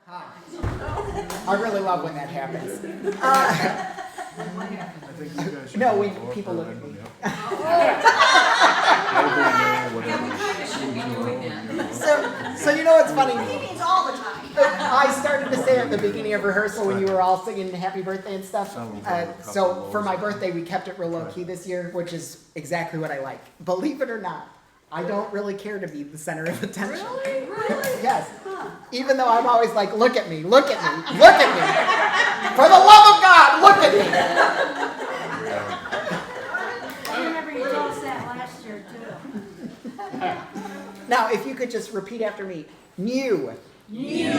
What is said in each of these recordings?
Hi. I really love when that happens. No, when people look at me. So you know what's funny? He means all the time. I started to say at the beginning of rehearsal when you were all singing happy birthday and stuff. So for my birthday, we kept it real low key this year, which is exactly what I like. Believe it or not, I don't really care to be the center of attention. Really? Yes. Even though I'm always like, look at me, look at me, look at me. For the love of God, look at me. I remember you told us that last year too. Now, if you could just repeat after me. New. New.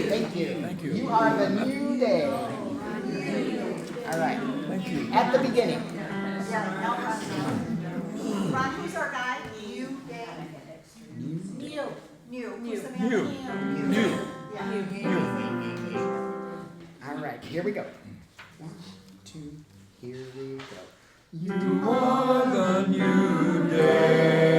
Thank you. Thank you. You are the new day. All right. Thank you. At the beginning. Yeah, no, Ron, who's our guy? You, Dave? New. New. Who's the man? New. Yeah. All right. Here we go. 1, 2, here we go. You are the new day.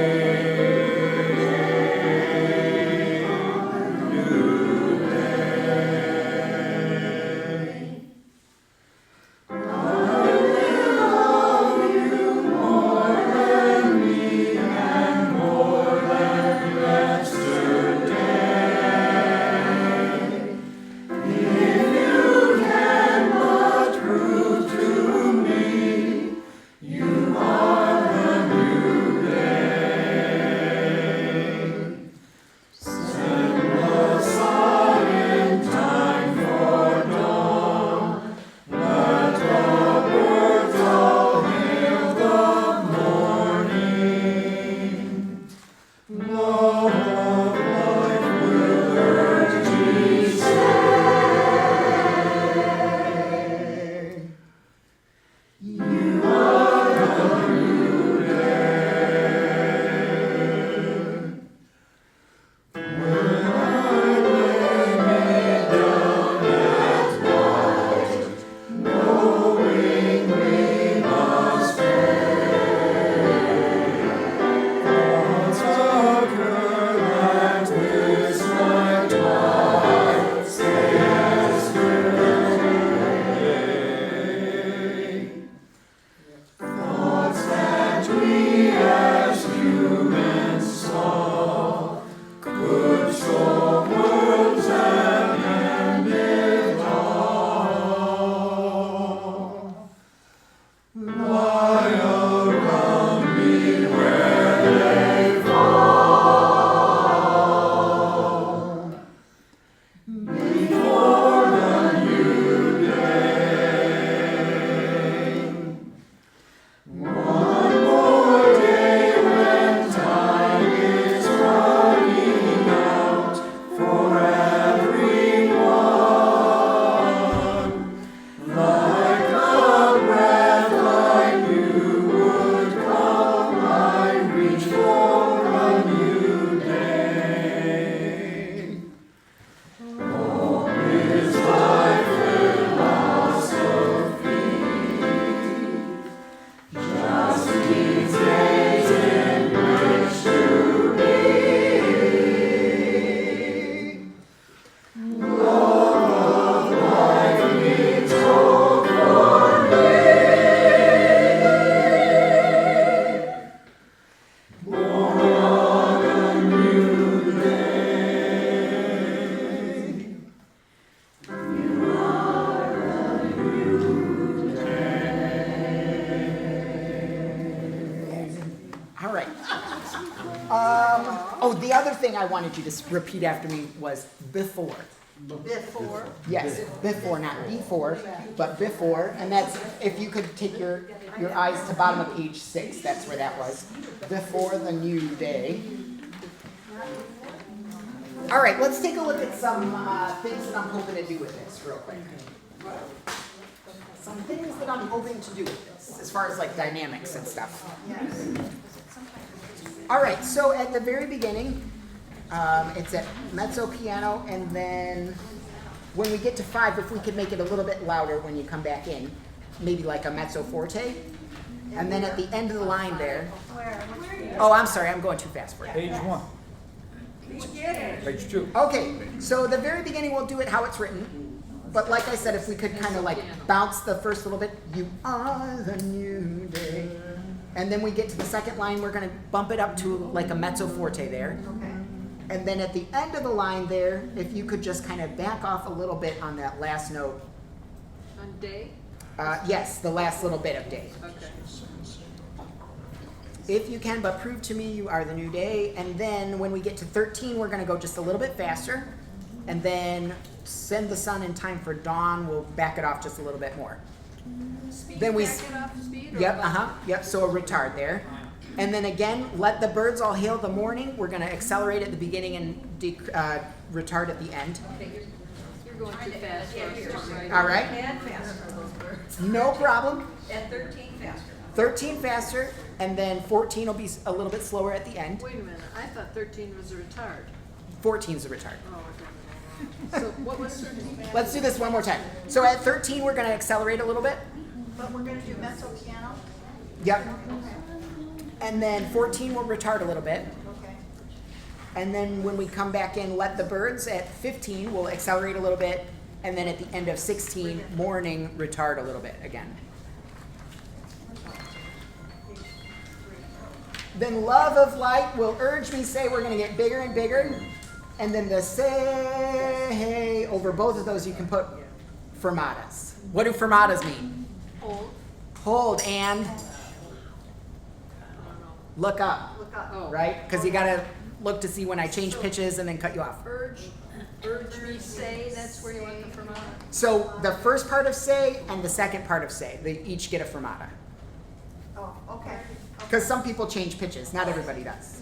All right. The other thing I wanted you to repeat after me was before. Before. Yes, before, not before, but before. And that's, if you could take your eyes to bottom of page 6, that's where that was. Before the new day. All right, let's take a look at some things that I'm hoping to do with this real quick. Some things that I'm hoping to do with this, as far as like dynamics and stuff. All right, so at the very beginning, it's at mezzo piano, and then when we get to 5, if we could make it a little bit louder when you come back in, maybe like a mezzo forte, and then at the end of the line there. Where? Oh, I'm sorry, I'm going too fast for you. Page 1. Page Page 2. Okay, so the very beginning we'll do it how it's written. But like I said, if we could kind of like bounce the first little bit, you are the new day. And then we get to the second line, we're gonna bump it up to like a mezzo forte there. Okay. And then at the end of the line there, if you could just kind of back off a little bit on that last note. On day? Yes, the last little bit of day. Okay. If you can, but prove to me you are the new day. And then when we get to 13, we're gonna go just a little bit faster. And then send the sun in time for dawn, we'll back it off just a little bit more. Speed, Then we back it off speed? Or Yep, about- yep, so a retard there. And then again, let the birds all hail the morning. We're gonna accelerate at the beginning and retard at the end. Okay, you're going too fast. Right? All right, Add faster, those birds. no problem. At 13 faster. 13 faster, and then 14 will be a little bit slower at the end. Wait a minute, I thought 13 was a retard. 14 is a retard. Oh, okay. So what was 13? Let's do this one more time. So at 13, we're gonna accelerate a little bit. But we're gonna do mezzo piano? Yep. And then 14 will retard a little bit. Okay. And then when we come back in, let the birds at 15, we'll accelerate a little bit. And then at the end of 16, morning, retard a little bit again. Then love of light will urge me, say we're gonna get bigger and bigger. And then the say, over both of those you can put fermatas. What do fermatas mean? Hold. Hold and I don't know. look up, Look up. Oh. right? Because you gotta look to see when I change pitches and then cut you off. Urge me say, that's where you want the fermata? So the first part of say and the second part of say, they each get a fermata. Oh, okay. Because some people change pitches, not everybody does.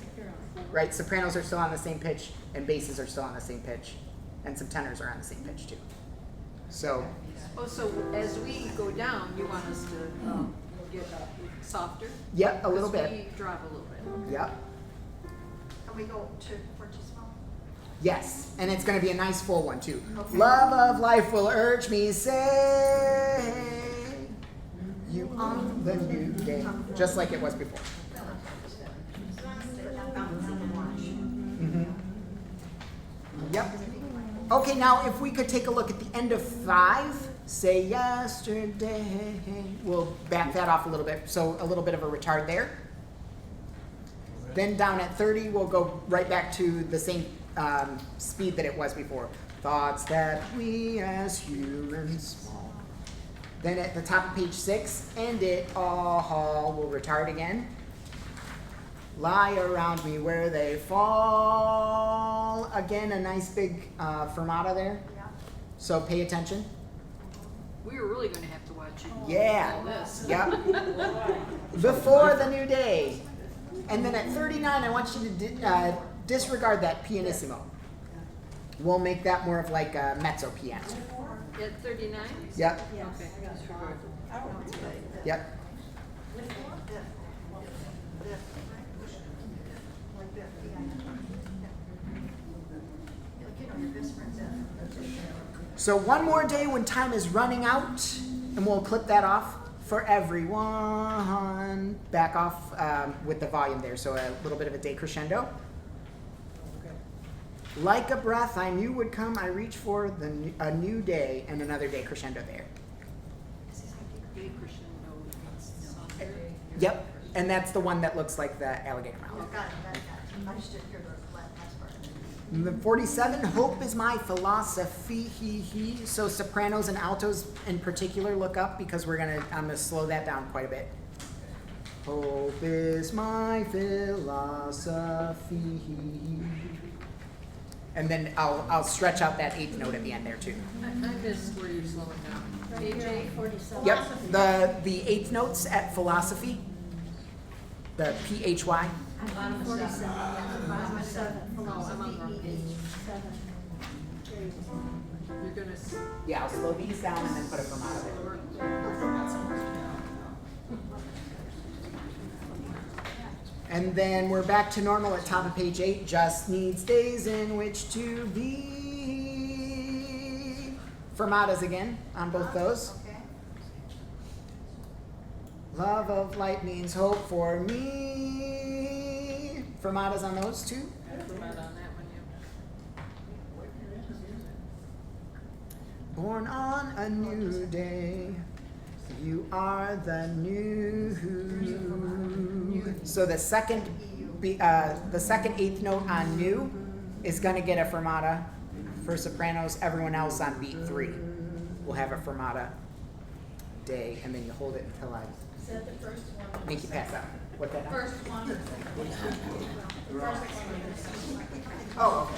Right? Sopranos are still on the same pitch, and basses are still on the same pitch, and some tenors are on the same pitch too. So, Oh, so as we go down, you want us to get softer? yep, a little 'Cause bit. we drop a little bit. Yep. Can we go to fortissimo? Yes, and it's going to be a nice full one too. Okay. Love of life will urge me, say, you are the new day, just like it was before. Mhm. Yep. Okay, now if we could take a look at the end of 5, say yesterday. We'll back that off a little bit, so a little bit of a retard there. Then down at 30, we'll go right back to the same speed that it was before. Thoughts that we as humans. Then at the top of page 6, end it all, we'll retard again. Lie around me where they fall. Again, a nice big fermata there. Yeah. So pay attention. We were really gonna have to watch you. Yeah. All this. Yep. Before the new day. And then at 39, I want you to disregard that pianissimo. We'll make that more of like a mezzo piano. At 39? Yep. Okay. Disregard. Yep. Like that, yeah. You know, your best friend's in. So one more day when time is running out, and we'll clip that off for everyone. Back off with the volume there, so a little bit of a decrescendo. Like a breath I knew would come, I reach for a new day and another day crescendo there. Day crescendo means softer. Yep, and that's the one that looks like the alligator Oh, mouth. got it. I just didn't hear the last part. And then 47, hope is my philosophy. So sopranos and altos in particular look up because I'm gonna slow that down quite a bit. Hope is my philosophy. And then I'll stretch out that 8th note at the end there too. I missed where you're slowing down. Page 8? 47. Yep, the 8th notes at philosophy, the PHY. I'm on 47, yeah, bottom of 7, Oh, I'm on the wrong page. 7. There you go. You're gonna Yeah, I'll slow these down and then put a fermata there. And then we're back to normal at top of page 8. Just needs days in which to be. Fermatas again on both those. Okay. Love of light means hope for me. Fermatas on those two. Fermata on that one, yeah. Born on a new day. You are the new. So the second eighth note on new is gonna get a fermata for sopranos. Everyone else on beat 3 will have a fermata day, and then you hold it until I Is that the first one? make you pass out. What that? First one. Oh, okay.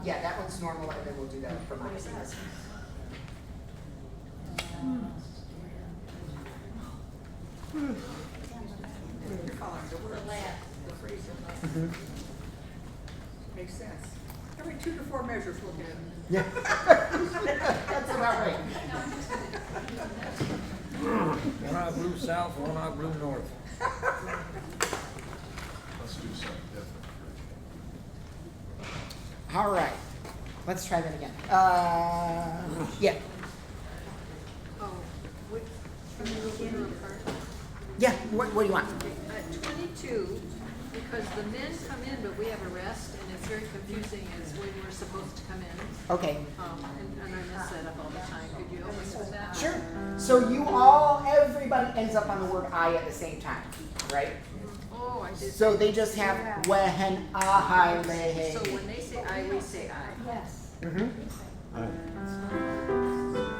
Yeah, that one's normal, and then we'll do that fermata. You're following the word. The phrase. Makes sense. Every 2 to 4 measures we'll get. Yeah. That's about right. One eye blew south, one eye blew north. Let's do something different. All right. Let's try that again. Yeah. Oh, which, from the beginning part? Yeah. What do you want? 22, because the men come in, but we have a rest, and it's very confusing as when we're supposed to come in. Okay. And I mess that up all the time. Could you help us with that? Sure. So everybody ends up on the word I at the same time, right? Oh, I did. So they just have wehen ahai lehe. So when they say I, we say I. Yes.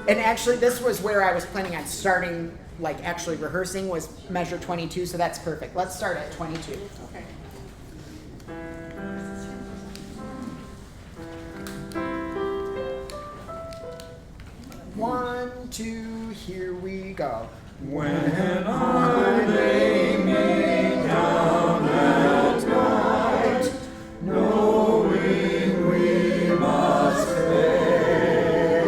And actually, this was where I was planning on starting, like actually rehearsing, was measure 22. So that's perfect. Let's start at 22. Okay. One, two, here we go. When I lay me down at night, knowing we must pay,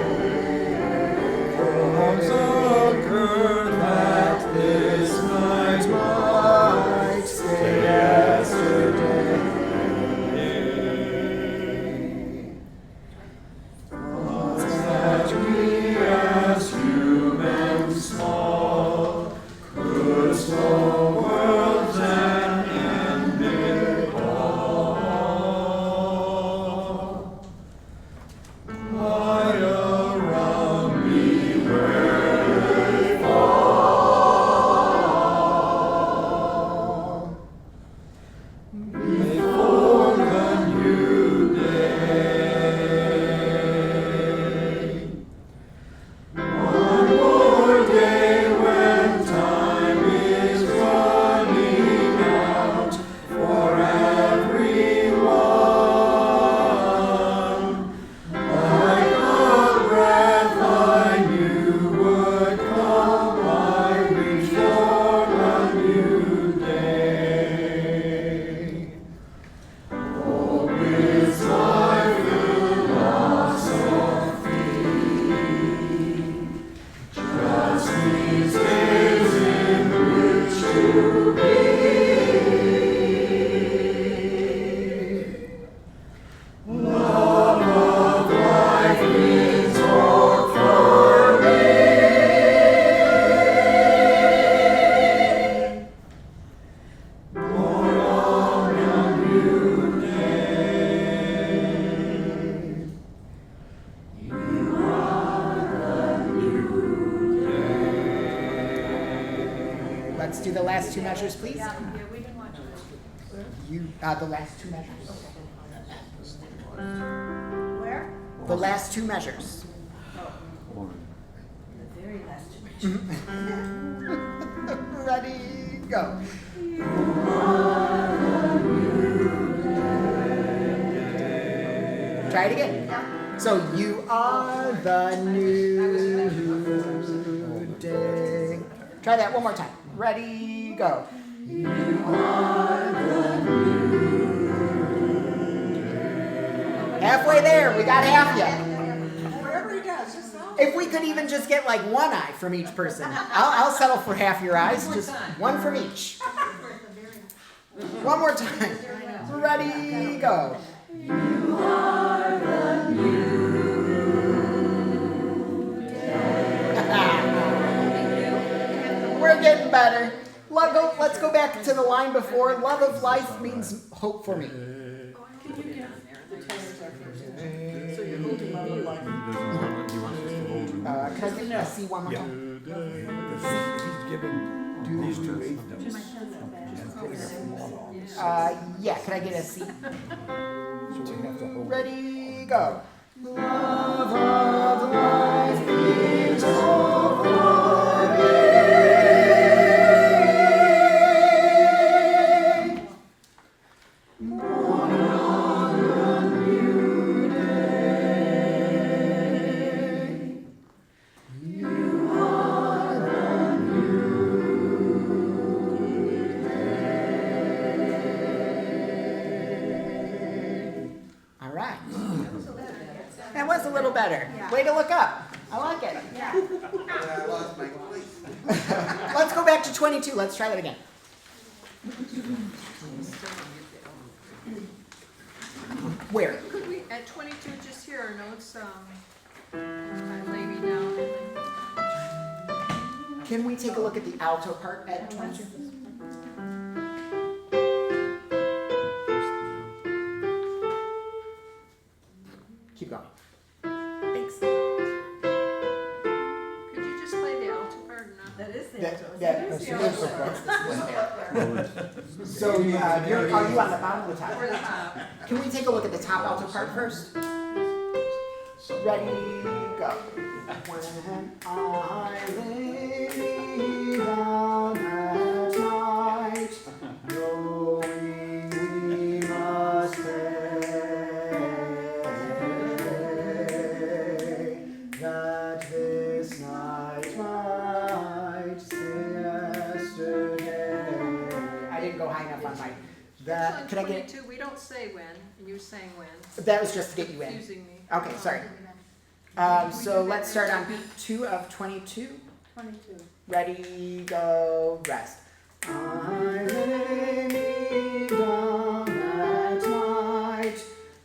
wrongs occur that this night might stay yesterday. Thoughts that we as humans small could slow worlds and end it all. Lie around me where they fall. Before the new day. One more day when time is running out for everyone. Like a breath I knew would come, I reach for a new day. Hope is my philosophy. Just these days in which to be. Love of life means hope for me. Born on a new day. You are the new day. Let's do the last two measures, please. Yeah, we can watch it. The last two measures. Where? The last two measures. The very last two. Ready, go. Try it again. So you are the new day. Try that one more time. Ready, go. Halfway there, we got half yet. Whatever he does, just know. If we could even just get like one eye from each person, I'll settle for half your eyes. Just one from each. One more time. Ready, go. We're getting better. Let's go back to the line before. Love of life means hope for me. The tenors are first. So you're holding love of life. He wants us to hold Could I get a C one more Yeah. time? He's giving these two eighth notes. And putting up a one on. Yeah, could I get a C? So we have to hold. Ready, go. Love of life is over me. Born on a new day. You are the All right. That was a little better. Way to look up. I like it. I lost my place. Let's go back to 22. Let's try that again. Where? Could we, at 22, just hear our notes, by Lady down? Can we take a look at the alto part at 22? Keep going. Thanks. Could you just play the alto part and not? That is the So, are you on the bottom or the top? Over the top. Can we take a look at the top alto part first? Ready, go. When I lay down at night, knowing we must pray, that this night might stay yesterday. I didn't go high enough on my. That, could I get? 22, we don't say when, and you're saying when. That was just to get you in. Confusing me. Okay, sorry. So let's start on beat 2 of 22. 22. Ready, go, rest. I lay me down at night,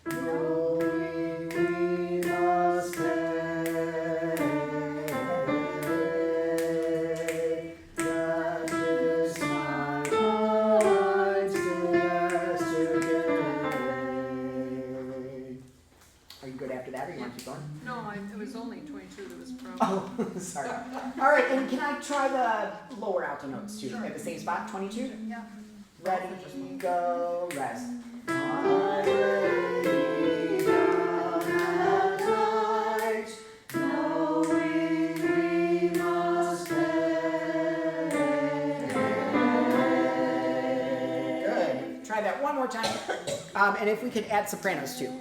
knowing we must pray, that this night might stay yesterday. Are you good after that, or you want to keep going? No, it was only 22 that was from. Oh, sorry. All right, and can I try the lower alto notes too, at the same spot, 22? Yeah. Ready, go, rest. I lay down at night, knowing we must pray. Good. Try that one more time. And if we could add sopranos too.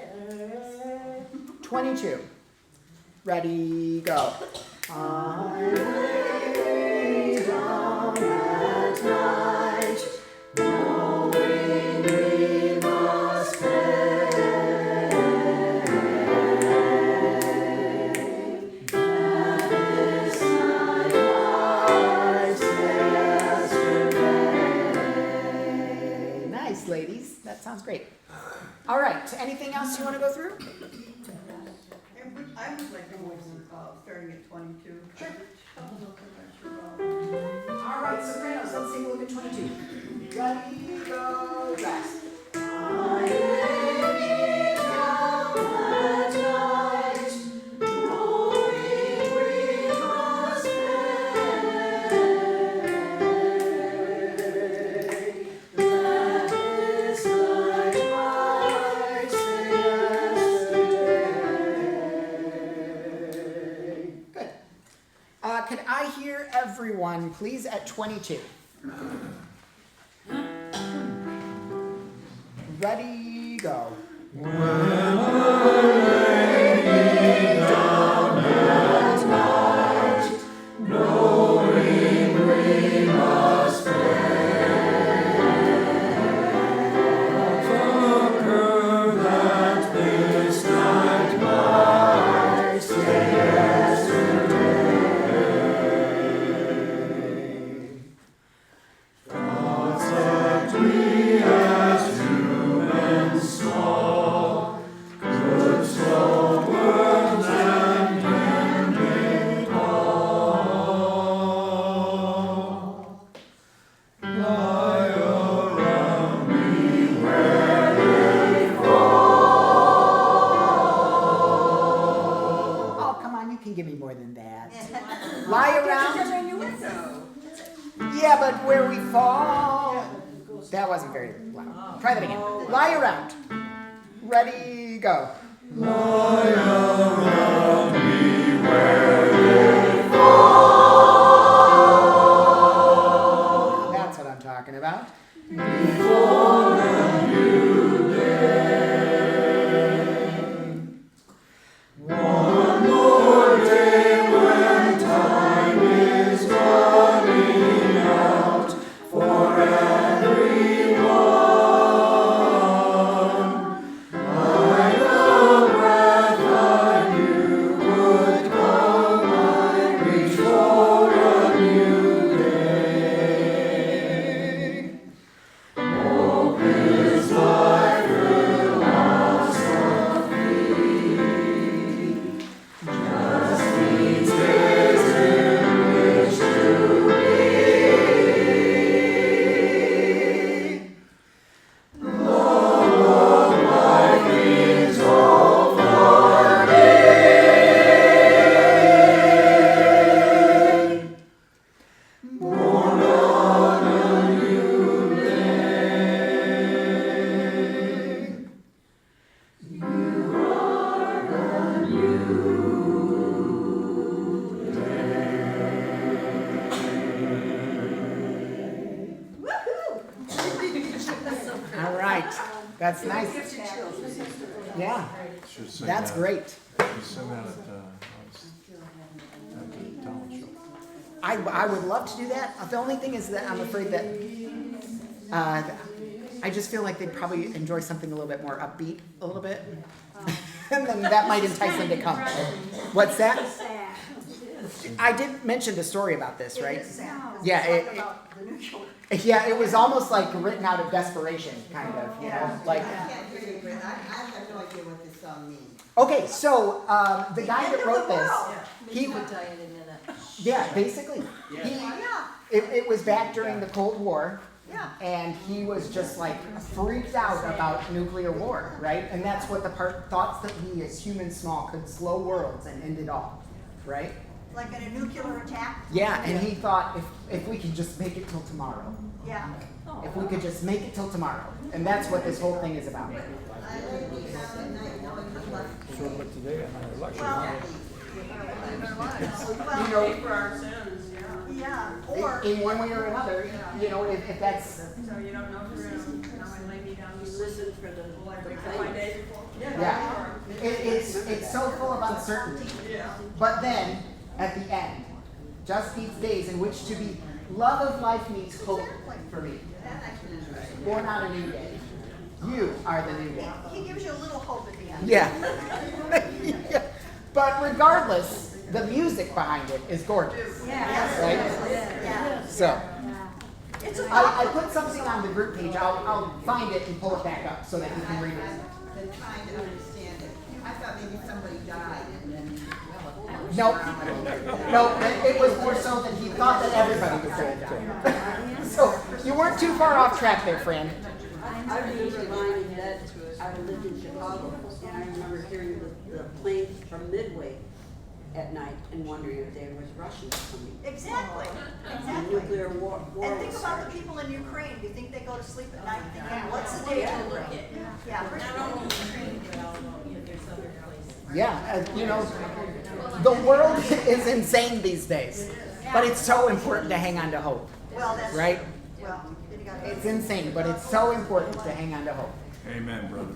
22. Ready, go. I lay down at night, knowing we must pray, that this night might stay yesterday. Nice, ladies. That sounds great. All right. Anything else you want to go through? I would like to move, starting at 22. Sure. All right, sopranos, let's take a look at 22. Ready, go, rest. I lay down at night, knowing we must pray, that this night might stay yesterday. Good. Could I hear everyone, please, at 22? Ready, go. Oh, come on, you can give me more than that. Lie around. Yeah, but where we fall. That wasn't very loud. Try that again. Lie around. Ready, go. Lie around me where That's what I'm talking about. one more day when time is running out for everyone. Like a breath I knew would come, I reach for a new day. Hope is like All right. That's nice. Yeah, Should sing that's that. great. Should sing that at the talent show. I would love to do that. The only thing is that I'm afraid that I just feel like they'd probably enjoy something a little bit more upbeat, a little bit. And then that might entice them to come. What's that? Sad. I did mention the story about this, right? Sad. Yeah, It's it- about the nuclear. Yeah, it was almost like written out of desperation, kind of, you know, like. I can't hear you, but I have no idea what this song means. Okay, so the guy that wrote this, he We'll tell you in a minute. yeah, basically, he Yeah, it was back during the Cold War, yeah. and he was just like freaked out about nuclear war, right? And that's what the part thoughts that he, as human small, could slow worlds and end it all, right? Like in a nuclear attack? Yeah, and he thought if we could just make it till tomorrow, Yeah. if we could just make it till tomorrow, and that's what this whole thing is about. I lay me down at night knowing the light. You know, Yeah, or, in one way or another, you know, if that's So you don't know if you're gonna lay me down. You listen for the day before. yeah, it's so full of uncertainty. But then, at the end, just these days in which to be, love of life meets hope for me. Born on a new day. You are the new day. he gives you a little hope at the end. Yeah. Yeah. But regardless, the music behind it is gorgeous. Yes. Right? Yeah. So, It's a I put something on the group page. I'll find it and pull it back up so that you can read it. I've been trying to understand it. I thought maybe somebody died and then. Nope. No, it was more so that he thought that everybody was going to die. So you weren't too far off track there, Fran. I was reminded that I lived in Chicago, and I remember hearing the planes from Midway at night and wondering if there was Russians coming. Exactly, The exactly. nuclear war And think was about the starting. people in Ukraine. Do you think they go to sleep at night thinking, what's the day to look at? Yeah. Yeah, you know, the world is insane these days, but it's so important to hang on to hope, Well, that's. right? Well, then you gotta. It's insane, but it's so important to hang on to hope. Amen, brother.